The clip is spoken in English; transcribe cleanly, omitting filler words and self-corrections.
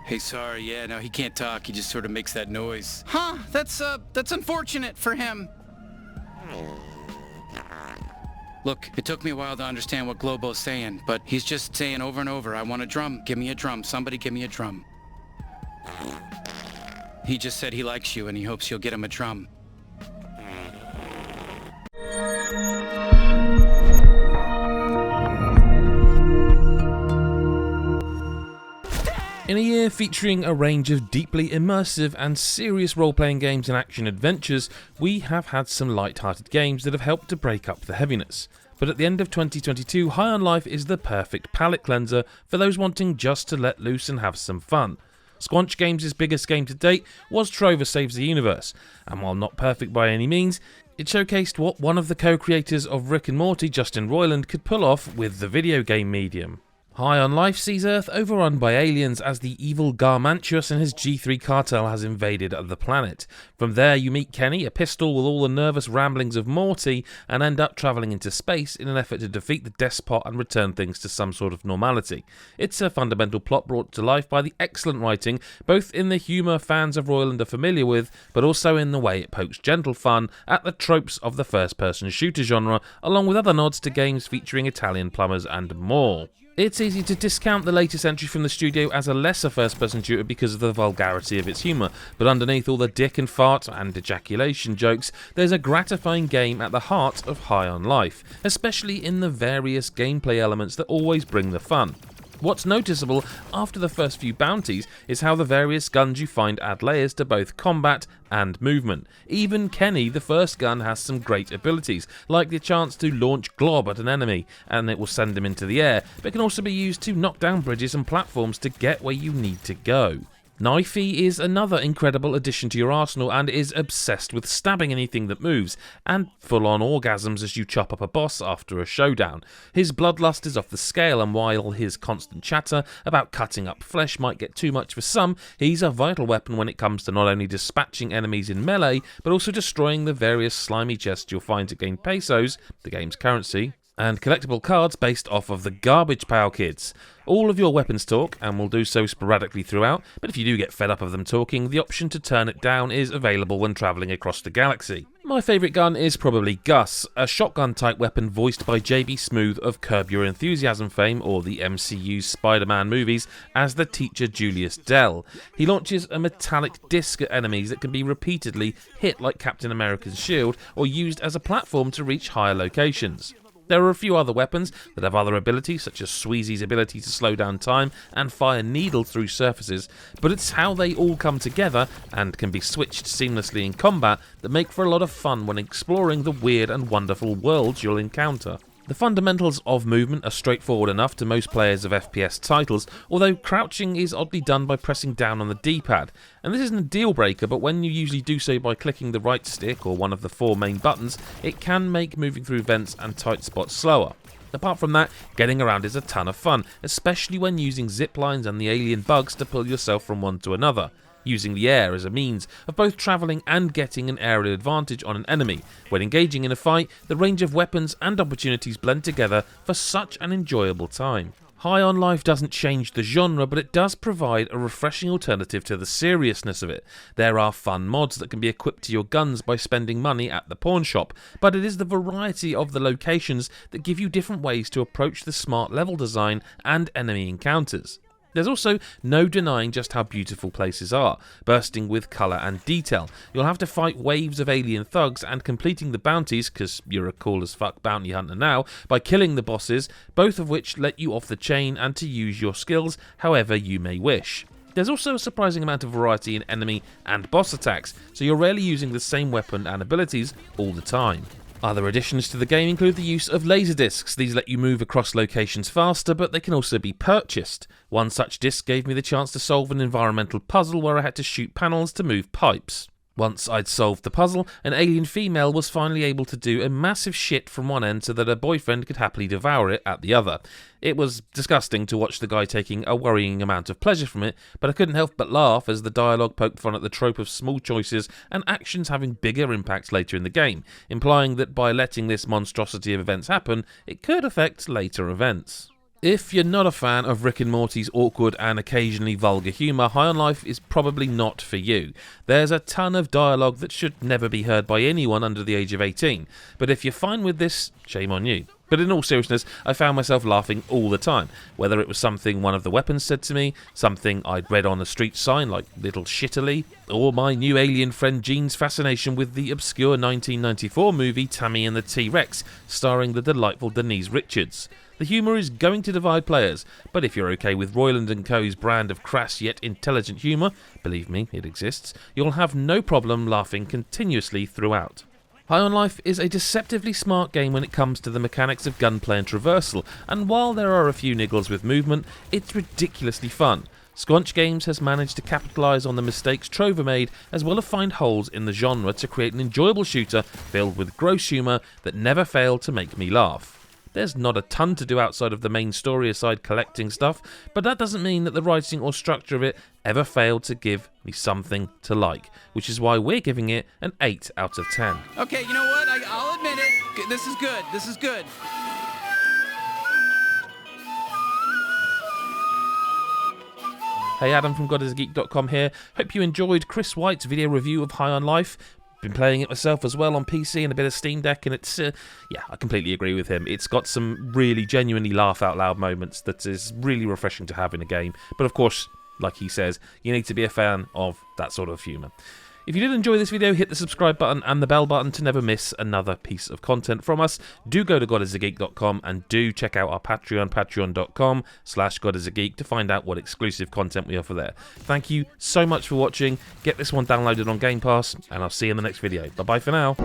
Hey, sorry, yeah, no, he can't talk. He just sort of makes that noise. Huh, that's unfortunate for him. Look, it took me a while to understand what Globo's saying, but he's just saying over and over, I want a drum, give me a drum, somebody give me a drum. He just said he likes you and he hopes you'll get him a drum. In a year featuring a range of deeply immersive and serious role-playing games and action adventures, we have had some light-hearted games that have helped to break up the heaviness. But at the end of 2022, High on Life is the perfect palate cleanser for those wanting just to let loose and have some fun. Squanch Games' biggest game to date was Trover Saves the Universe, and while not perfect by any means, it showcased what one of the co-creators of Rick and Morty, Justin Roiland, could pull off with the video game medium. High on Life sees Earth overrun by aliens as the evil Garmantuous and his G3 cartel has invaded the planet. From there you meet Kenny, a pistol with all the nervous ramblings of Morty, and end up travelling into space in an effort to defeat the despot and return things to some sort of normality. It's a fundamental plot brought to life by the excellent writing, both in the humour fans of Roiland are familiar with, but also in the way it pokes gentle fun at the tropes of the first-person shooter genre, along with other nods to games featuring Italian plumbers and more. It's easy to discount the latest entry from the studio as a lesser first-person shooter because of the vulgarity of its humour, but underneath all the dick and fart and ejaculation jokes, there's a gratifying game at the heart of High on Life, especially in the various gameplay elements that always bring the fun. What's noticeable after the first few bounties is how the various guns you find add layers to both combat and movement. Even Kenny, the first gun, has some great abilities, like the chance to launch glob at an enemy and it will send him into the air, but can also be used to knock down bridges and platforms to get where you need to go. Knifey is another incredible addition to your arsenal and is obsessed with stabbing anything that moves, and full-on orgasms as you chop up a boss after a showdown. His bloodlust is off the scale, and while his constant chatter about cutting up flesh might get too much for some, he's a vital weapon when it comes to not only dispatching enemies in melee, but also destroying the various slimy chests you'll find to gain pesos, the game's currency, and collectible cards based off of the Garbage Pail Kids. All of your weapons talk, and will do so sporadically throughout, but if you do get fed up of them talking, the option to turn it down is available when travelling across the galaxy. My favourite gun is probably Gus, a shotgun-type weapon voiced by JB Smoove of Curb Your Enthusiasm fame, or the MCU's Spider-Man movies, as the teacher Julius Dell. He launches a metallic disc at enemies that can be repeatedly hit like Captain America's shield, or used as a platform to reach higher locations. There are a few other weapons that have other abilities, such as Sweezy's ability to slow down time and fire needles through surfaces, but it's how they all come together and can be switched seamlessly in combat that make for a lot of fun when exploring the weird and wonderful worlds you'll encounter. The fundamentals of movement are straightforward enough to most players of FPS titles, although crouching is oddly done by pressing down on the D-pad, and this isn't a deal breaker, but when you usually do so by clicking the right stick or one of the four main buttons, it can make moving through vents and tight spots slower. Apart from that, getting around is a ton of fun, especially when using zip lines and the alien bugs to pull yourself from one to another, using the air as a means of both travelling and getting an aerial advantage on an enemy. When engaging in a fight, the range of weapons and opportunities blend together for such an enjoyable time. High on Life doesn't change the genre, but it does provide a refreshing alternative to the seriousness of it. There are fun mods that can be equipped to your guns by spending money at the pawn shop, but it is the variety of the locations that give you different ways to approach the smart level design and enemy encounters. There's also no denying just how beautiful places are, bursting with colour and detail. You'll have to fight waves of alien thugs and completing the bounties, because you're a cool as fuck bounty hunter now, by killing the bosses, both of which let you off the chain and to use your skills however you may wish. There's also a surprising amount of variety in enemy and boss attacks, so you're rarely using the same weapon and abilities all the time. Other additions to the game include the use of laser discs. These let you move across locations faster, but they can also be purchased. One such disc gave me the chance to solve an environmental puzzle where I had to shoot panels to move pipes. Once I'd solved the puzzle, an alien female was finally able to do a massive shit from one end so that her boyfriend could happily devour it at the other. It was disgusting to watch the guy taking a worrying amount of pleasure from it, but I couldn't help but laugh as the dialogue poked fun at the trope of small choices and actions having bigger impacts later in the game, implying that by letting this monstrosity of events happen, it could affect later events. If you're not a fan of Rick and Morty's awkward and occasionally vulgar humour, High on Life is probably not for you. There's a ton of dialogue that should never be heard by anyone under the age of 18, but if you're fine with this, shame on you. But in all seriousness, I found myself laughing all the time, whether it was something one of the weapons said to me, something I'd read on a street sign like little shittily, or my new alien friend Gene's fascination with the obscure 1994 movie Tammy and the T-Rex, starring the delightful Denise Richards. The humour is going to divide players, but if you're okay with Roiland & Co.'s brand of crass yet intelligent humour, believe me, it exists, you'll have no problem laughing continuously throughout. High on Life is a deceptively smart game when it comes to the mechanics of gunplay and traversal, and while there are a few niggles with movement, it's ridiculously fun. Squanch Games has managed to capitalise on the mistakes Trover made, as well as find holes in the genre to create an enjoyable shooter filled with gross humour that never failed to make me laugh. There's not a ton to do outside of the main story aside collecting stuff, but that doesn't mean that the writing or structure of it ever failed to give me something to like, which is why we're giving it an 8 out of 10. Okay, you know what? I'll admit it. This is good. This is good. Hey, Adam from GodIsAGeek.com here. Hope you enjoyed Chris White's video review of High on Life. Been playing it myself as well on PC and a bit of Steam Deck, and it's yeah, I completely agree with him. It's got some really genuinely laugh out loud moments that is really refreshing to have in a game, but of course, like he says, you need to be a fan of that sort of humour. If you did enjoy this video, hit the subscribe button and the bell button to never miss another piece of content from us. Do go to GodIsAGeek.com and do check out our Patreon, patreon.com/GodIsAGeek, to find out what exclusive content we offer there. Thank you so much for watching. Get this one downloaded on Game Pass, and I'll see you in the next video. Bye-bye for now.